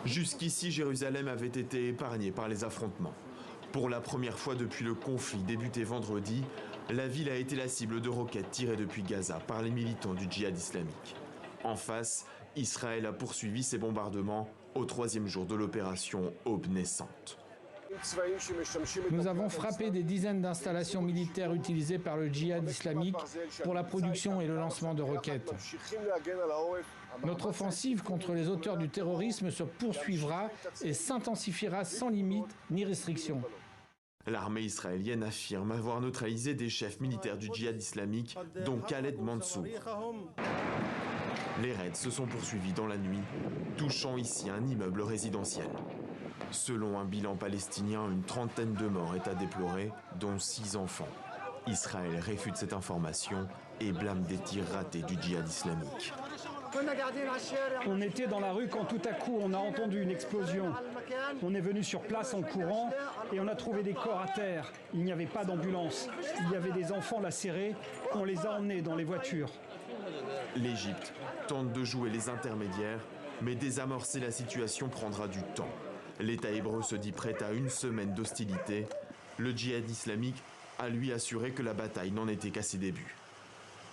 Jusqu'ici, Jérusalem avait été épargnée par les affrontements. Pour la première fois depuis le conflit débuté vendredi, la ville a été la cible de roquettes tirées depuis Gaza par les militants du djihad islamique. En face, Israël a poursuivi ses bombardements au troisième jour de l'opération Aube naissante. Nous avons frappé des dizaines d'installations militaires utilisées par le djihad islamique pour la production et le lancement de roquettes. Notre offensive contre les auteurs du terrorisme se poursuivra et s'intensifiera sans limite ni restriction. L'armée israélienne affirme avoir neutralisé des chefs militaires du djihad islamique, dont Khaled Mansour. Les raids se sont poursuivis dans la nuit, touchant ici un immeuble résidentiel. Selon un bilan palestinien, une trentaine de morts est à déplorer, dont 6 enfants. Israël réfute cette information et blâme des tirs ratés du djihad islamique. On était dans la rue quand tout à coup on a entendu une explosion. On est venu sur place en courant et on a trouvé des corps à terre. Il n'y avait pas d'ambulance. Il y avait des enfants lacérés. On les a emmenés dans les voitures. L'Égypte tente de jouer les intermédiaires, mais désamorcer la situation prendra du temps. L'État hébreu se dit prêt à une semaine d'hostilité. Le djihad islamique a lui assuré que la bataille n'en était qu'à ses débuts.